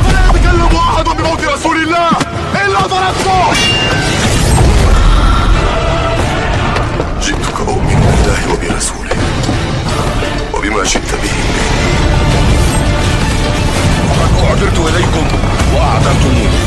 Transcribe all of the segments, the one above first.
فلا يتكلم أحد بموت رسول الله إلا ضربته. جئتك أؤمن بالله وبرسوله وبما شئت به. وقد أعذرت إليكم وأعذرتموني.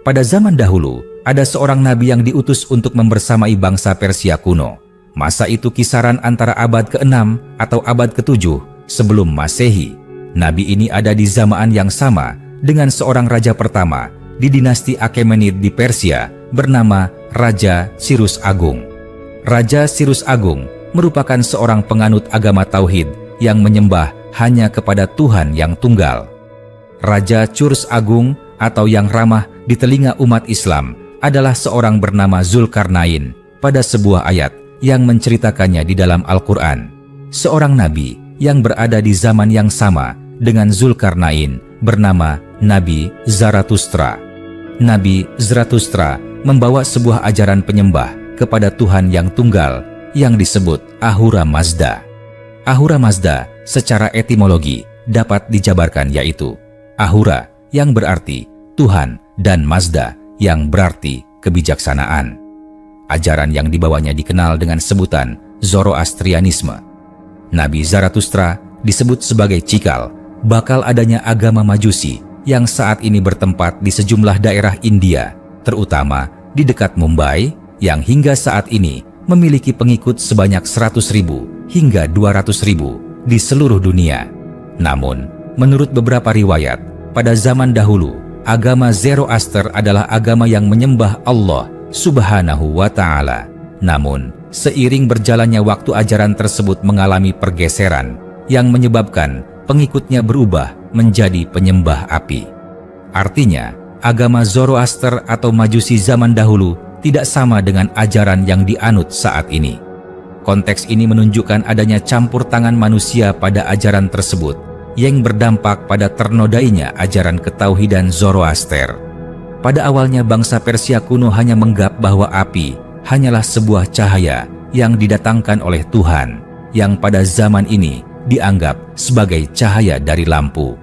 Pada zaman dahulu, ada seorang nabi yang diutus untuk membersamai bangsa Persia kuno. Masa itu kisaran antara abad ke-6 atau abad ke-7 sebelum Masehi. Nabi ini ada di zaman yang sama dengan seorang raja pertama di dinasti Achaemenid di Persia bernama Raja Cyrus Agung. Raja Cyrus Agung merupakan seorang penganut agama Tauhid yang menyembah hanya kepada Tuhan yang tunggal. Raja Cyrus Agung atau yang ramah di telinga umat Islam adalah seorang bernama Zulkarnain pada sebuah ayat yang menceritakannya di dalam Al-Quran. Seorang nabi yang berada di zaman yang sama dengan Zulkarnain bernama Nabi Zarathustra. Nabi Zarathustra membawa sebuah ajaran penyembah kepada Tuhan yang tunggal yang disebut Ahura Mazda. Ahura Mazda secara etimologi dapat dijabarkan yaitu Ahura yang berarti Tuhan dan Mazda yang berarti kebijaksanaan. Ajaran yang dibawanya dikenal dengan sebutan Zoroastrianisme. Nabi Zarathustra disebut sebagai cikal bakal adanya agama Majusi yang saat ini bertempat di sejumlah daerah India, terutama di dekat Mumbai yang hingga saat ini memiliki pengikut sebanyak 100.000 hingga 200.000 di seluruh dunia. Namun, menurut beberapa riwayat, pada zaman dahulu, agama Zoroaster adalah agama yang menyembah Allah Subhanahu wa Ta'ala. Namun, seiring berjalannya waktu ajaran tersebut mengalami pergeseran yang menyebabkan pengikutnya berubah menjadi penyembah api. Artinya, agama Zoroaster atau Majusi zaman dahulu tidak sama dengan ajaran yang dianut saat ini. Konteks ini menunjukkan adanya campur tangan manusia pada ajaran tersebut yang berdampak pada ternodainya ajaran ketauhidan Zoroaster. Pada awalnya bangsa Persia kuno hanya menganggap bahwa api hanyalah sebuah cahaya yang didatangkan oleh Tuhan, yang pada zaman ini dianggap sebagai cahaya dari lampu.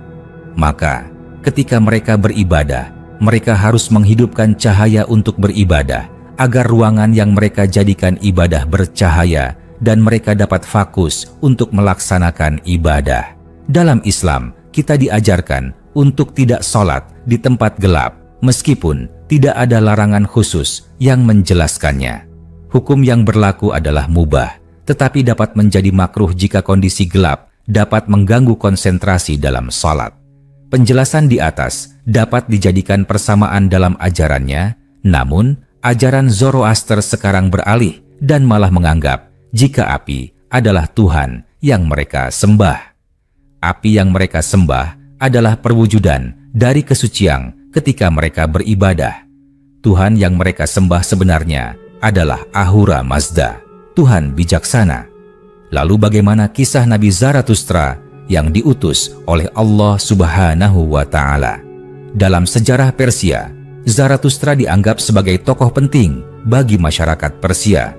Maka, ketika mereka beribadah, mereka harus menghidupkan cahaya untuk beribadah, agar ruangan yang mereka jadikan ibadah bercahaya dan mereka dapat fokus untuk melaksanakan ibadah. Dalam Islam, kita diajarkan untuk tidak sholat di tempat gelap, meskipun tidak ada larangan khusus yang menjelaskannya. Hukum yang berlaku adalah mubah, tetapi dapat menjadi makruh jika kondisi gelap dapat mengganggu konsentrasi dalam sholat. Penjelasan di atas dapat dijadikan persamaan dalam ajarannya, namun ajaran Zoroaster sekarang beralih dan malah menganggap jika api adalah Tuhan yang mereka sembah. Api yang mereka sembah adalah perwujudan dari kesucian ketika mereka beribadah. Tuhan yang mereka sembah sebenarnya adalah Ahura Mazda, Tuhan bijaksana. Lalu bagaimana kisah Nabi Zarathustra yang diutus oleh Allah Subhanahu wa Ta'ala? Dalam sejarah Persia, Zarathustra dianggap sebagai tokoh penting bagi masyarakat Persia.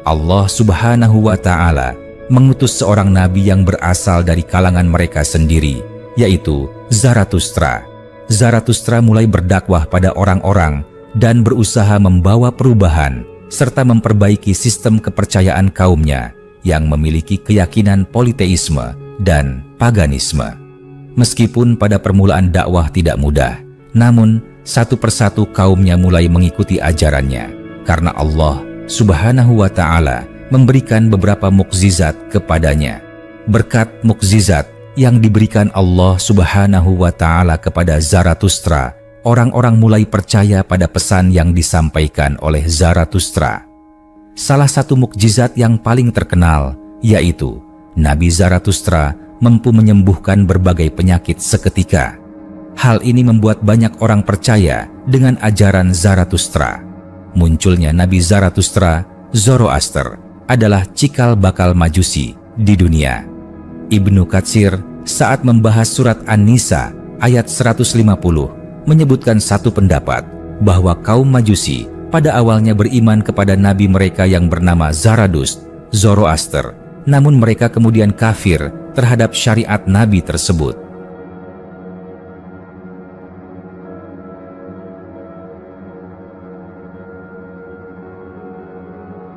Allah Subhanahu wa Ta'ala mengutus seorang nabi yang berasal dari kalangan mereka sendiri, yaitu Zarathustra. Zarathustra mulai berdakwah pada orang-orang dan berusaha membawa perubahan serta memperbaiki sistem kepercayaan kaumnya yang memiliki keyakinan politeisme dan paganisme. Meskipun pada permulaan dakwah tidak mudah, namun satu persatu kaumnya mulai mengikuti ajarannya karena Allah Subhanahu wa Ta'ala memberikan beberapa mukjizat kepadanya. Berkat mukjizat yang diberikan Allah Subhanahu wa Ta'ala kepada Zarathustra, orang-orang mulai percaya pada pesan yang disampaikan oleh Zarathustra. Salah satu mukjizat yang paling terkenal yaitu Nabi Zarathustra mampu menyembuhkan berbagai penyakit seketika. Hal ini membuat banyak orang percaya dengan ajaran Zarathustra. Munculnya Nabi Zarathustra, Zoroaster, adalah cikal bakal Majusi di dunia. Ibnu Katsir saat membahas surat An-Nisa ayat 150 menyebutkan satu pendapat bahwa kaum Majusi pada awalnya beriman kepada nabi mereka yang bernama Zaradust, Zoroaster, namun mereka kemudian kafir terhadap syariat nabi tersebut.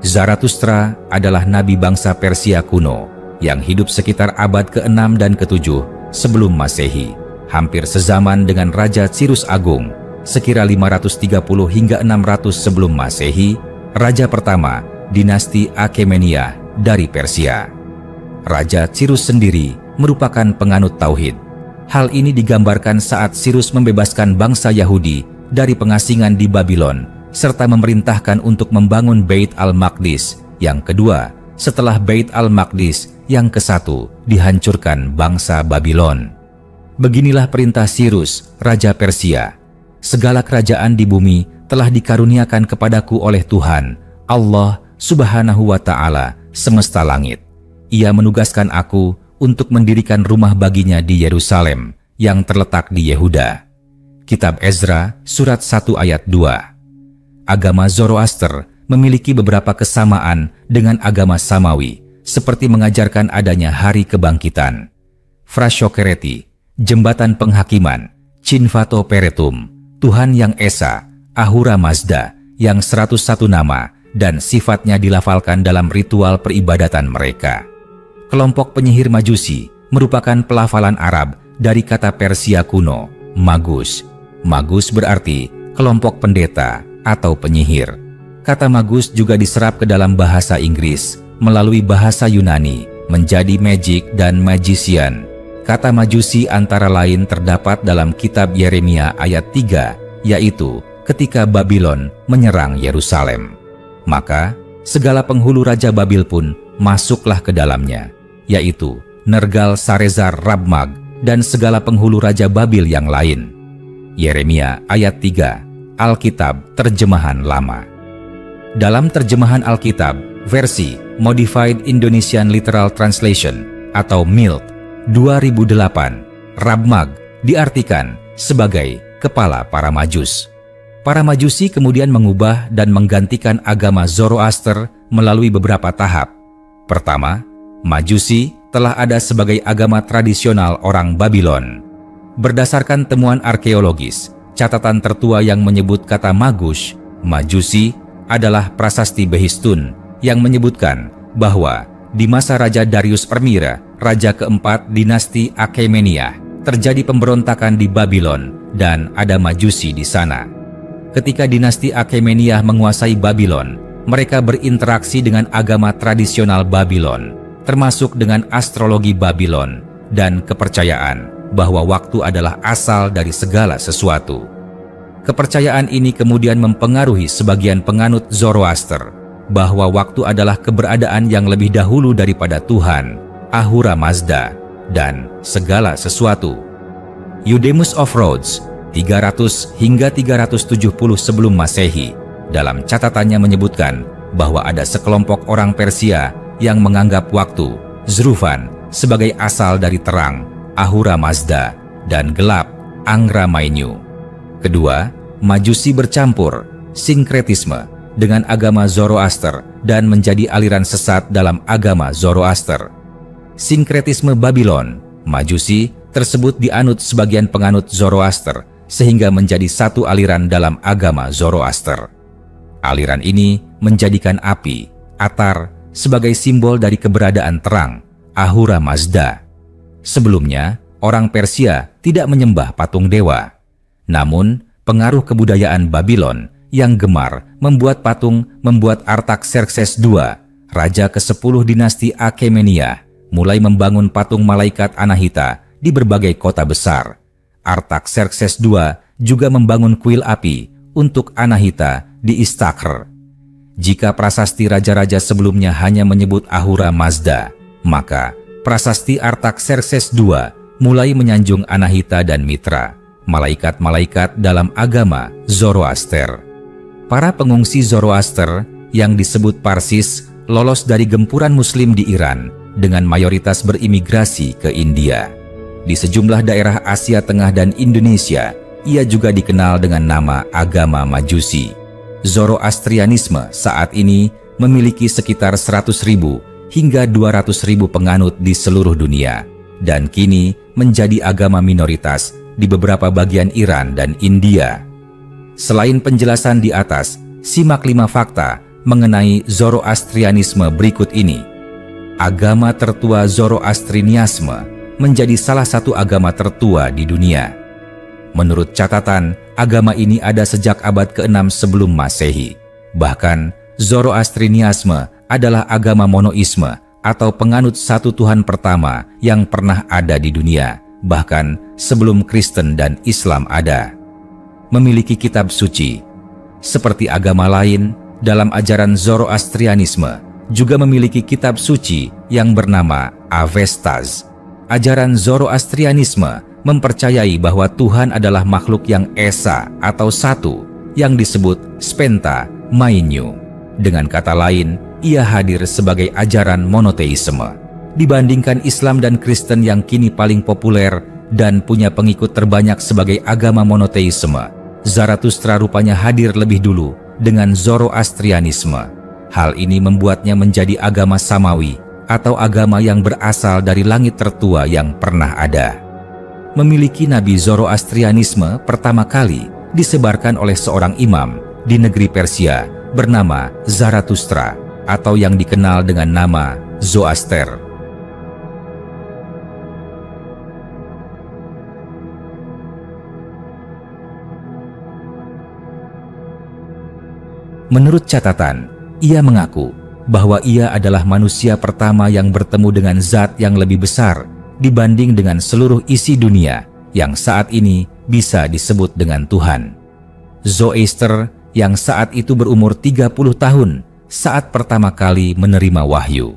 Zarathustra adalah nabi bangsa Persia kuno yang hidup sekitar abad ke-6 dan ke-7 sebelum Masehi, hampir sezaman dengan Raja Cyrus Agung. Sekira 530 hingga 600 sebelum Masehi, raja pertama dinasti Achaemenida dari Persia. Raja Cyrus sendiri merupakan penganut tauhid. Hal ini digambarkan saat Cyrus membebaskan bangsa Yahudi dari pengasingan di Babylon serta memerintahkan untuk membangun Bait al-Maqdis yang kedua setelah Bait al-Maqdis yang ke-1 dihancurkan bangsa Babylon. Beginilah perintah Cyrus, Raja Persia. Segala kerajaan di bumi telah dikaruniakan kepadaku oleh Tuhan, Allah Subhanahu wa Ta'ala, semesta langit. Ia menugaskan aku untuk mendirikan rumah baginya di Yerusalem yang terletak di Yehuda. Kitab Ezra, surat 1 ayat 2. Agama Zoroaster memiliki beberapa kesamaan dengan agama Samawi, seperti mengajarkan adanya hari kebangkitan, Frashokereti, jembatan penghakiman, Cinvato Peretum, Tuhan yang Esa, Ahura Mazda, yang 101 nama dan sifatnya dilafalkan dalam ritual peribadatan mereka. Kelompok penyihir Majusi merupakan pelafalan Arab dari kata Persia kuno, Magus. Magus berarti kelompok pendeta atau penyihir. Kata Magus juga diserap ke dalam bahasa Inggris melalui bahasa Yunani menjadi magic dan magician. Kata Majusi antara lain terdapat dalam kitab Yeremia ayat 3, yaitu ketika Babylon menyerang Yerusalem. Maka segala penghulu Raja Babil pun masuklah ke dalamnya, yaitu Nergal-Sarezar Rabmag dan segala penghulu Raja Babil yang lain. Yeremia ayat 3, Alkitab terjemahan lama. Dalam terjemahan Alkitab versi Modified Indonesian Literal Translation atau MILT 2008, Rabmag diartikan sebagai kepala para Majus. Para Majusi kemudian mengubah dan menggantikan agama Zoroaster melalui beberapa tahap. Pertama, Majusi telah ada sebagai agama tradisional orang Babylon. Berdasarkan temuan arkeologis, catatan tertua yang menyebut kata Magus, Majusi, adalah prasasti Behistun yang menyebutkan bahwa di masa Raja Darius Permira, Raja keempat dinasti Achaemenida, terjadi pemberontakan di Babylon dan ada Majusi di sana. Ketika dinasti Achaemenida menguasai Babylon, mereka berinteraksi dengan agama tradisional Babylon, termasuk dengan astrologi Babylon dan kepercayaan bahwa waktu adalah asal dari segala sesuatu. Kepercayaan ini kemudian mempengaruhi sebagian penganut Zoroaster bahwa waktu adalah keberadaan yang lebih dahulu daripada Tuhan, Ahura Mazda, dan segala sesuatu. Eudemus of Rhodes 300 hingga 370 sebelum Masehi dalam catatannya menyebutkan bahwa ada sekelompok orang Persia yang menganggap waktu, Zrufan, sebagai asal dari terang, Ahura Mazda, dan gelap, Angra Mainyu. Kedua, Majusi bercampur, sinkretisme, dengan agama Zoroaster dan menjadi aliran sesat dalam agama Zoroaster. Sinkretisme Babylon, Majusi, tersebut dianut sebagian penganut Zoroaster sehingga menjadi satu aliran dalam agama Zoroaster. Aliran ini menjadikan api, Atar, sebagai simbol dari keberadaan terang, Ahura Mazda. Sebelumnya, orang Persia tidak menyembah patung dewa. Namun, pengaruh kebudayaan Babylon yang gemar membuat patung membuat Artaxerxes II, raja ke-10 dinasti Achaemenida, mulai membangun patung malaikat Anahita di berbagai kota besar. Artaxerxes II juga membangun kuil api untuk Anahita di Istakhr. Jika prasasti raja-raja sebelumnya hanya menyebut Ahura Mazda, maka prasasti Artaxerxes II mulai menyanjung Anahita dan Mitra, malaikat-malaikat dalam agama Zoroaster. Para pengungsi Zoroaster yang disebut Parsis lolos dari gempuran Muslim di Iran dengan mayoritas berimigrasi ke India. Di sejumlah daerah Asia Tengah dan Indonesia, ia juga dikenal dengan nama agama Majusi. Zoroastrianisme saat ini memiliki sekitar 100.000 hingga 200.000 penganut di seluruh dunia, dan kini menjadi agama minoritas di beberapa bagian Iran dan India. Selain penjelasan di atas, simak 5 fakta mengenai Zoroastrianisme berikut ini. Agama tertua Zoroastrianisme menjadi salah satu agama tertua di dunia. Menurut catatan, agama ini ada sejak abad ke-6 sebelum Masehi. Bahkan, Zoroastrianisme adalah agama monoisme atau penganut satu Tuhan pertama yang pernah ada di dunia, bahkan sebelum Kristen dan Islam ada. Memiliki kitab suci. Seperti agama lain, dalam ajaran Zoroastrianisme juga memiliki kitab suci yang bernama Avestas. Ajaran Zoroastrianisme mempercayai bahwa Tuhan adalah makhluk yang esa atau satu, yang disebut Spenta Mainyu. Dengan kata lain, ia hadir sebagai ajaran monoteisme. Dibandingkan Islam dan Kristen yang kini paling populer dan punya pengikut terbanyak sebagai agama monoteisme, Zarathustra rupanya hadir lebih dulu dengan Zoroastrianisme. Hal ini membuatnya menjadi agama samawi atau agama yang berasal dari langit tertua yang pernah ada. Memiliki nabi Zoroastrianisme pertama kali disebarkan oleh seorang imam di negeri Persia bernama Zarathustra atau yang dikenal dengan nama Zoroaster. Menurut catatan, ia mengaku bahwa ia adalah manusia pertama yang bertemu dengan zat yang lebih besar dibanding dengan seluruh isi dunia yang saat ini bisa disebut dengan Tuhan. Zoroaster yang saat itu berumur 30 tahun saat pertama kali menerima wahyu.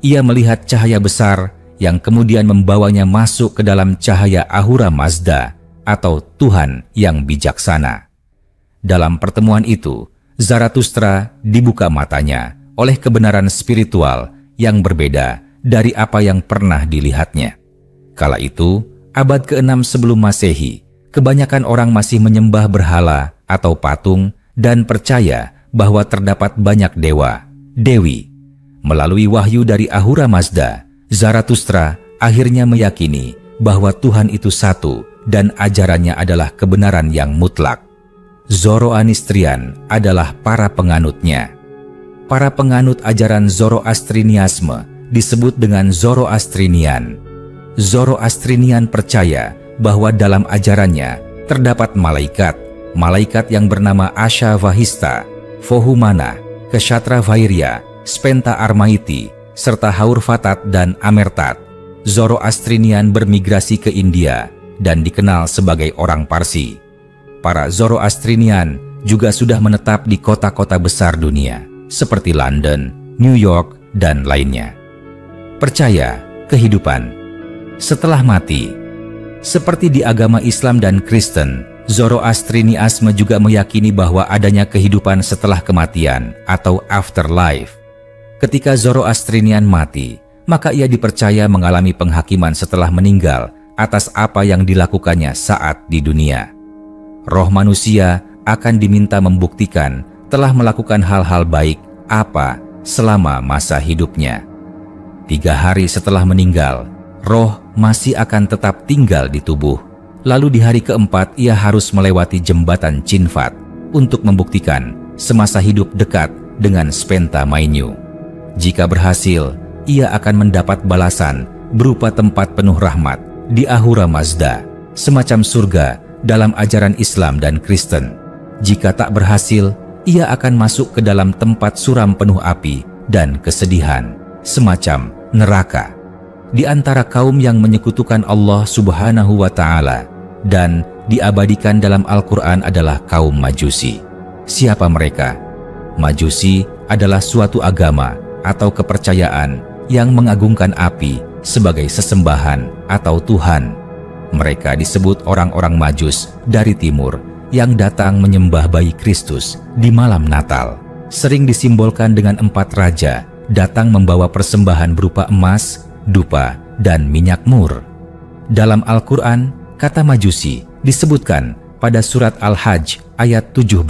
Ia melihat cahaya besar yang kemudian membawanya masuk ke dalam cahaya Ahura Mazda atau Tuhan yang bijaksana. Dalam pertemuan itu, Zarathustra dibuka matanya oleh kebenaran spiritual yang berbeda dari apa yang pernah dilihatnya. Kala itu, abad ke-6 sebelum Masehi, kebanyakan orang masih menyembah berhala atau patung dan percaya bahwa terdapat banyak dewa, dewi. Melalui wahyu dari Ahura Mazda, Zarathustra akhirnya meyakini bahwa Tuhan itu satu dan ajarannya adalah kebenaran yang mutlak. Zoroastrian adalah para penganutnya. Para penganut ajaran Zoroastrianisme disebut dengan Zoroastrian. Zoroastrian percaya bahwa dalam ajarannya terdapat malaikat yang bernama Asha Vahista, Vohumana, Kshatra Vairya, Spenta Armaiti, serta Haurvatat dan Amertat. Zoroastrian bermigrasi ke India dan dikenal sebagai orang Parsi. Para Zoroastrian juga sudah menetap di kota-kota besar dunia, seperti London, New York, dan lainnya. Percaya kehidupan setelah mati. Seperti di agama Islam dan Kristen, Zoroastrianisme juga meyakini bahwa adanya kehidupan setelah kematian atau afterlife. Ketika Zoroastrian mati, maka ia dipercaya mengalami penghakiman setelah meninggal atas apa yang dilakukannya saat di dunia. Roh manusia akan diminta membuktikan telah melakukan hal-hal baik apa selama masa hidupnya. 3 hari setelah meninggal, roh masih akan tetap tinggal di tubuh. Lalu di hari keempat ia harus melewati jembatan Cinvat untuk membuktikan semasa hidup dekat dengan Spenta Mainyu. Jika berhasil, ia akan mendapat balasan berupa tempat penuh rahmat di Ahura Mazda, semacam surga dalam ajaran Islam dan Kristen. Jika tak berhasil, ia akan masuk ke dalam tempat suram penuh api dan kesedihan, semacam neraka. Di antara kaum yang menyekutukan Allah Subhanahu wa Ta'ala dan diabadikan dalam Al-Quran adalah kaum Majusi. Siapa mereka? Majusi adalah suatu agama atau kepercayaan yang mengagungkan api sebagai sesembahan atau Tuhan. Mereka disebut orang-orang Majus dari timur yang datang menyembah bayi Kristus di malam Natal. Sering disimbolkan dengan 4 raja datang membawa persembahan berupa emas, dupa, dan minyak mur. Dalam Al-Quran, kata Majusi disebutkan pada surat Al-Hajj ayat 17.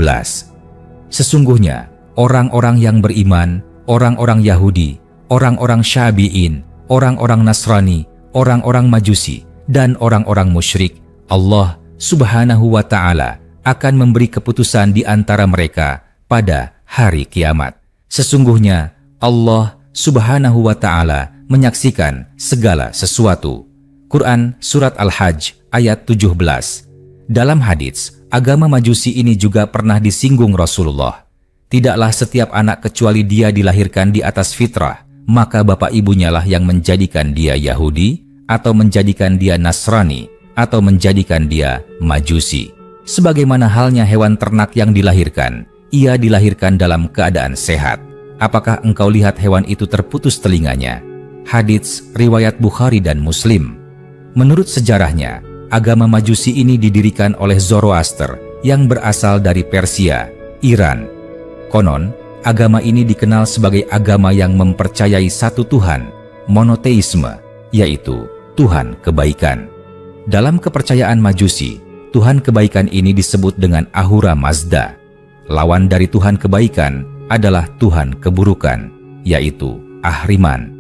Sesungguhnya orang-orang yang beriman, orang-orang Yahudi, orang-orang Syabi'in, orang-orang Nasrani, orang-orang Majusi, dan orang-orang musyrik, Allah Subhanahu wa Ta'ala akan memberi keputusan di antara mereka pada hari kiamat. Sesungguhnya Allah Subhanahu wa Ta'ala menyaksikan segala sesuatu. Quran Surat Al-Hajj ayat 17. Dalam hadits, agama Majusi ini juga pernah disinggung Rasulullah. Tidaklah setiap anak kecuali dia dilahirkan di atas fitrah, maka bapak ibunya lah yang menjadikan dia Yahudi, atau menjadikan dia Nasrani, atau menjadikan dia Majusi. Sebagaimana halnya hewan ternak yang dilahirkan, ia dilahirkan dalam keadaan sehat. Apakah engkau lihat hewan itu terputus telinganya? Hadits riwayat Bukhari dan Muslim. Menurut sejarahnya, agama Majusi ini didirikan oleh Zoroaster yang berasal dari Persia, Iran. Konon, agama ini dikenal sebagai agama yang mempercayai satu Tuhan, monoteisme, yaitu Tuhan kebaikan. Dalam kepercayaan Majusi, Tuhan kebaikan ini disebut dengan Ahura Mazda. Lawan dari Tuhan kebaikan adalah Tuhan keburukan, yaitu Ahriman.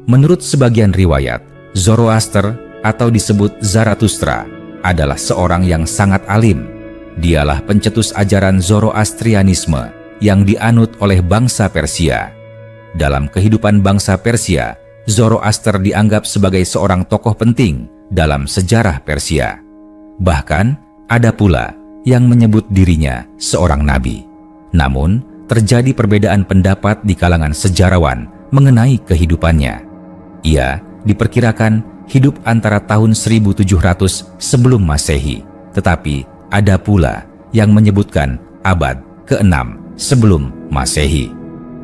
Menurut sebagian riwayat, Zoroaster atau disebut Zarathustra adalah seorang yang sangat alim. Dialah pencetus ajaran Zoroastrianisme yang dianut oleh bangsa Persia. Dalam kehidupan bangsa Persia, Zoroaster dianggap sebagai seorang tokoh penting dalam sejarah Persia. Bahkan, ada pula yang menyebut dirinya seorang nabi. Namun, terjadi perbedaan pendapat di kalangan sejarawan mengenai kehidupannya. Ia diperkirakan hidup antara tahun 1700 sebelum Masehi, tetapi ada pula yang menyebutkan abad ke-6 sebelum Masehi.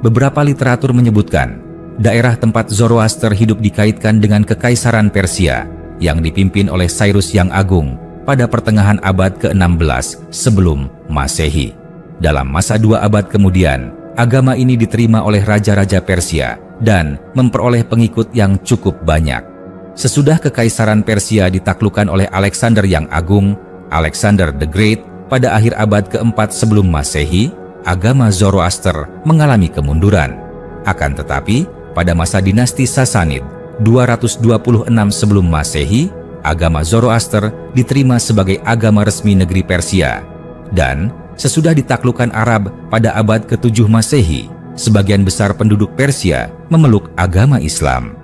Beberapa literatur menyebutkan daerah tempat Zoroaster hidup dikaitkan dengan Kekaisaran Persia yang dipimpin oleh Cyrus yang Agung pada pertengahan abad ke-16 sebelum Masehi. Dalam masa 2 abad kemudian, agama ini diterima oleh raja-raja Persia dan memperoleh pengikut yang cukup banyak. Sesudah Kekaisaran Persia ditaklukkan oleh Alexander yang Agung, Alexander the Great, pada akhir abad ke-4 sebelum Masehi, agama Zoroaster mengalami kemunduran. Akan tetapi, pada masa dinasti Sasanid 226 sebelum Masehi, agama Zoroaster diterima sebagai agama resmi negeri Persia. Dan sesudah ditaklukkan Arab pada abad ke-7 Masehi, sebagian besar penduduk Persia memeluk agama Islam.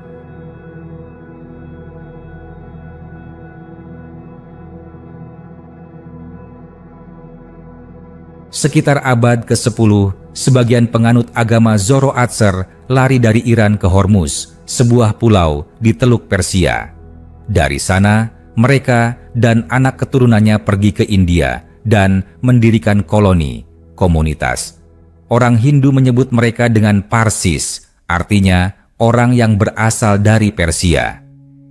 Sekitar abad ke-10, sebagian penganut agama Zoroaster lari dari Iran ke Hormuz, sebuah pulau di Teluk Persia. Dari sana, mereka dan anak keturunannya pergi ke India dan mendirikan koloni, komunitas. Orang Hindu menyebut mereka dengan Parsis, artinya orang yang berasal dari Persia.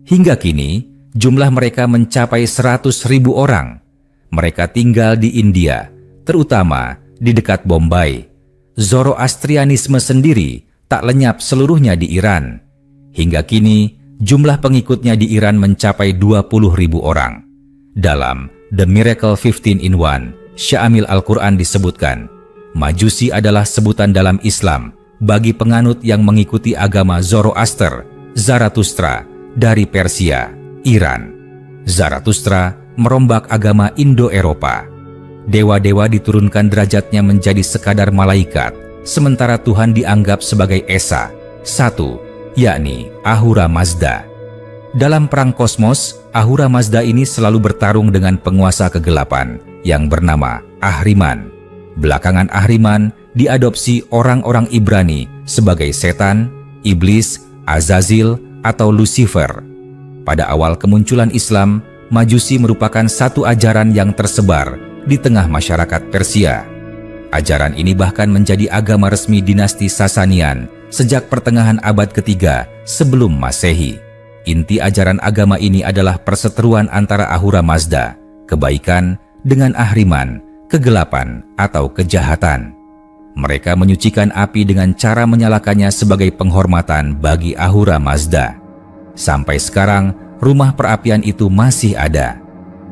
Hingga kini, jumlah mereka mencapai 100.000 orang. Mereka tinggal di India, terutama di dekat Bombay. Zoroastrianisme sendiri tak lenyap seluruhnya di Iran. Hingga kini, jumlah pengikutnya di Iran mencapai 20.000 orang. Dalam The Miracle 15 in 1, Syamil Al-Quran disebutkan, Majusi adalah sebutan dalam Islam bagi penganut yang mengikuti agama Zoroaster, Zarathustra, dari Persia, Iran. Zarathustra merombak agama Indo-Eropa. Dewa-dewa diturunkan derajatnya menjadi sekadar malaikat, sementara Tuhan dianggap sebagai Esa, satu, yakni Ahura Mazda. Dalam perang kosmos, Ahura Mazda ini selalu bertarung dengan penguasa kegelapan yang bernama Ahriman. Belakangan Ahriman diadopsi orang-orang Ibrani sebagai setan, iblis, Azazil, atau Lucifer. Pada awal kemunculan Islam, Majusi merupakan satu ajaran yang tersebar di tengah masyarakat Persia. Ajaran ini bahkan menjadi agama resmi dinasti Sasanian sejak pertengahan abad ketiga sebelum Masehi. Inti ajaran agama ini adalah perseteruan antara Ahura Mazda, kebaikan, dengan Ahriman, kegelapan atau kejahatan. Mereka menyucikan api dengan cara menyalakannya sebagai penghormatan bagi Ahura Mazda. Sampai sekarang, rumah perapian itu masih ada.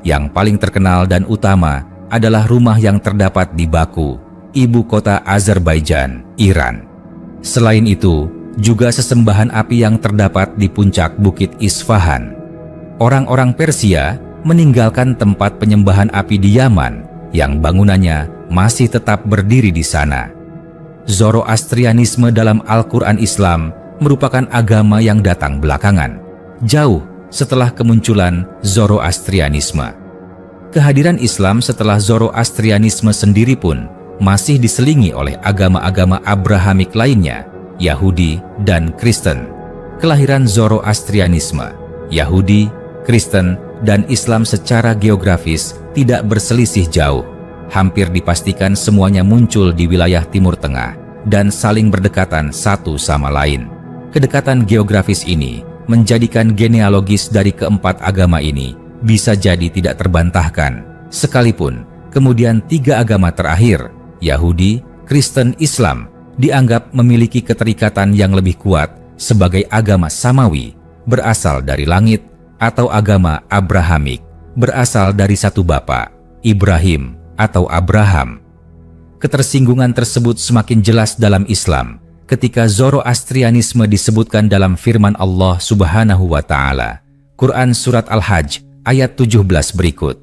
Yang paling terkenal dan utama adalah rumah yang terdapat di Baku, ibu kota Azerbaijan, Iran. Selain itu, juga sesembahan api yang terdapat di puncak Bukit Isfahan. Orang-orang Persia meninggalkan tempat penyembahan api di Yaman yang bangunannya masih tetap berdiri di sana. Zoroastrianisme dalam Al-Quran Islam merupakan agama yang datang belakangan, jauh setelah kemunculan Zoroastrianisme. Kehadiran Islam setelah Zoroastrianisme sendiri pun masih diselingi oleh agama-agama Abrahamik lainnya, Yahudi dan Kristen. Kelahiran Zoroastrianisme, Yahudi, Kristen, dan Islam secara geografis tidak berselisih jauh. Hampir dipastikan semuanya muncul di wilayah Timur Tengah dan saling berdekatan satu sama lain. Kedekatan geografis ini menjadikan genealogis dari keempat agama ini bisa jadi tidak terbantahkan, sekalipun kemudian tiga agama terakhir, Yahudi, Kristen, Islam, dianggap memiliki keterikatan yang lebih kuat sebagai agama Samawi, berasal dari langit, atau agama Abrahamik, berasal dari satu bapa, Ibrahim atau Abraham. Ketersinggungan tersebut semakin jelas dalam Islam ketika Zoroastrianisme disebutkan dalam firman Allah Subhanahu wa Ta'ala, Quran Surat Al-Hajj ayat 17 berikut.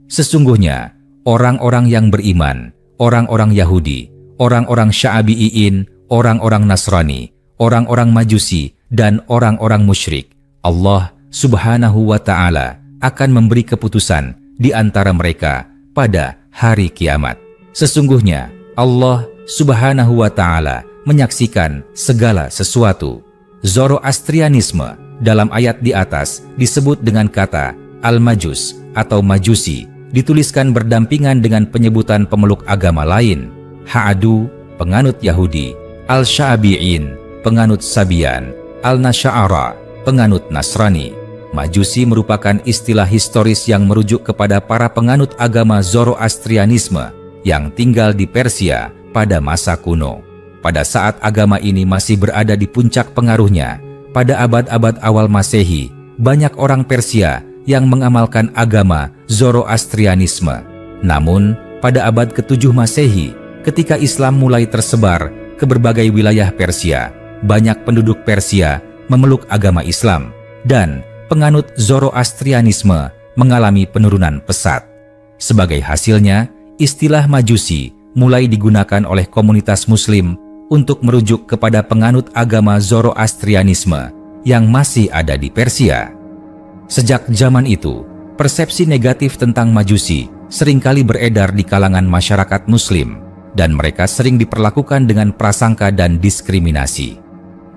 Sesungguhnya orang-orang yang beriman, orang-orang Yahudi, orang-orang Sya'abi'in, orang-orang Nasrani, orang-orang Majusi, dan orang-orang musyrik, Allah Subhanahu wa Ta'ala akan memberi keputusan di antara mereka pada hari kiamat. Sesungguhnya Allah Subhanahu wa Ta'ala menyaksikan segala sesuatu. Zoroastrianisme dalam ayat di atas disebut dengan kata Al-Majus atau Majusi, dituliskan berdampingan dengan penyebutan pemeluk agama lain, Ha'adu, penganut Yahudi, Al-Sya'abi'in, penganut Sabian, Al-Nasya'ara, penganut Nasrani. Majusi merupakan istilah historis yang merujuk kepada para penganut agama Zoroastrianisme yang tinggal di Persia pada masa kuno. Pada saat agama ini masih berada di puncak pengaruhnya, pada abad-abad awal Masehi, banyak orang Persia yang mengamalkan agama Zoroastrianisme. Namun, pada abad ke-7 Masehi, ketika Islam mulai tersebar ke berbagai wilayah Persia, banyak penduduk Persia memeluk agama Islam dan penganut Zoroastrianisme mengalami penurunan pesat. Sebagai hasilnya, istilah Majusi mulai digunakan oleh komunitas Muslim untuk merujuk kepada penganut agama Zoroastrianisme yang masih ada di Persia. Sejak zaman itu, persepsi negatif tentang Majusi seringkali beredar di kalangan masyarakat Muslim, dan mereka sering diperlakukan dengan prasangka dan diskriminasi.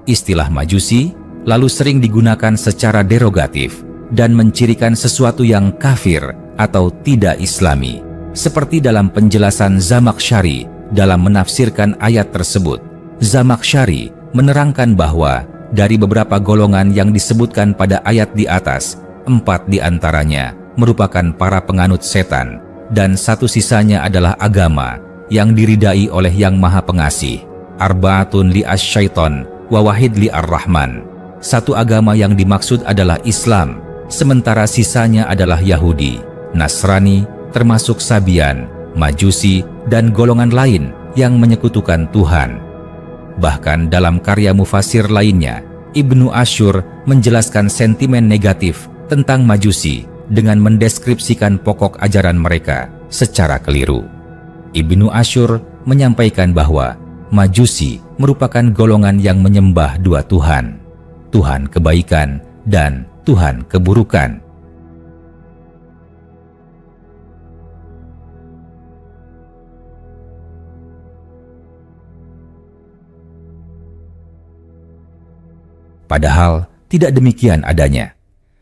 Istilah Majusi lalu sering digunakan secara derogatif dan mencirikan sesuatu yang kafir atau tidak Islami, seperti dalam penjelasan Zamakhsyari dalam menafsirkan ayat tersebut. Zamakhsyari menerangkan bahwa dari beberapa golongan yang disebutkan pada ayat di atas, 4 diantaranya merupakan para penganut setan, dan 1 sisanya adalah agama yang diridai oleh Yang Maha Pengasih. Arba'atun li asyaiton wa wahid li ar-Rahman. 1 agama yang dimaksud adalah Islam, sementara sisanya adalah Yahudi, Nasrani, termasuk Sabian, Majusi, dan golongan lain yang menyekutukan Tuhan. Bahkan dalam karya mufasir lainnya, Ibnu Asyur menjelaskan sentimen negatif tentang Majusi dengan mendeskripsikan pokok ajaran mereka secara keliru. Ibnu Asyur menyampaikan bahwa Majusi merupakan golongan yang menyembah 2 Tuhan, Tuhan kebaikan dan Tuhan keburukan. Padahal tidak demikian adanya.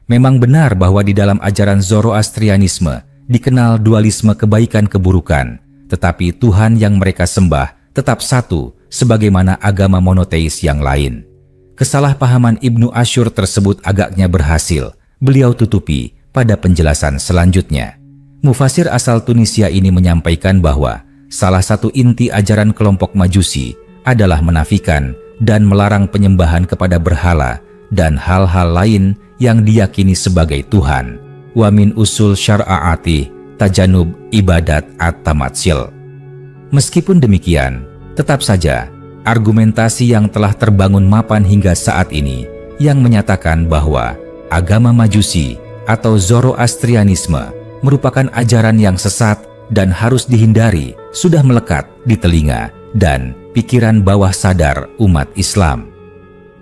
Memang benar bahwa di dalam ajaran Zoroastrianisme dikenal dualisme kebaikan keburukan, tetapi Tuhan yang mereka sembah tetap satu sebagaimana agama monoteis yang lain. Kesalahpahaman Ibnu Asyur tersebut agaknya berhasil beliau tutupi pada penjelasan selanjutnya. Mufasir asal Tunisia ini menyampaikan bahwa salah satu inti ajaran kelompok Majusi adalah menafikan dan melarang penyembahan kepada berhala dan hal-hal lain yang diyakini sebagai Tuhan. Wa min usul syar'ati tajanub ibadat at-tamatsil. Meskipun demikian, tetap saja argumentasi yang telah terbangun mapan hingga saat ini yang menyatakan bahwa agama Majusi atau Zoroastrianisme merupakan ajaran yang sesat dan harus dihindari sudah melekat di telinga dan pikiran bawah sadar umat Islam.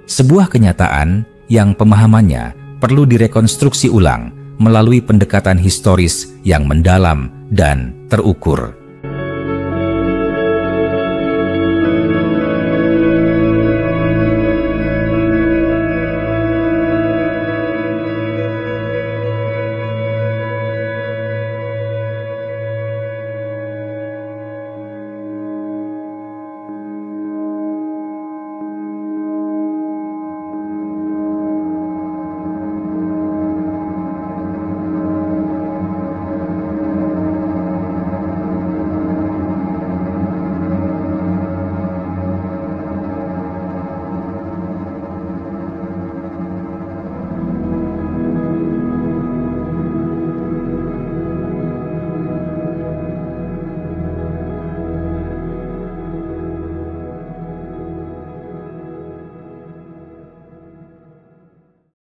Sebuah kenyataan yang pemahamannya perlu direkonstruksi ulang melalui pendekatan historis yang mendalam dan terukur.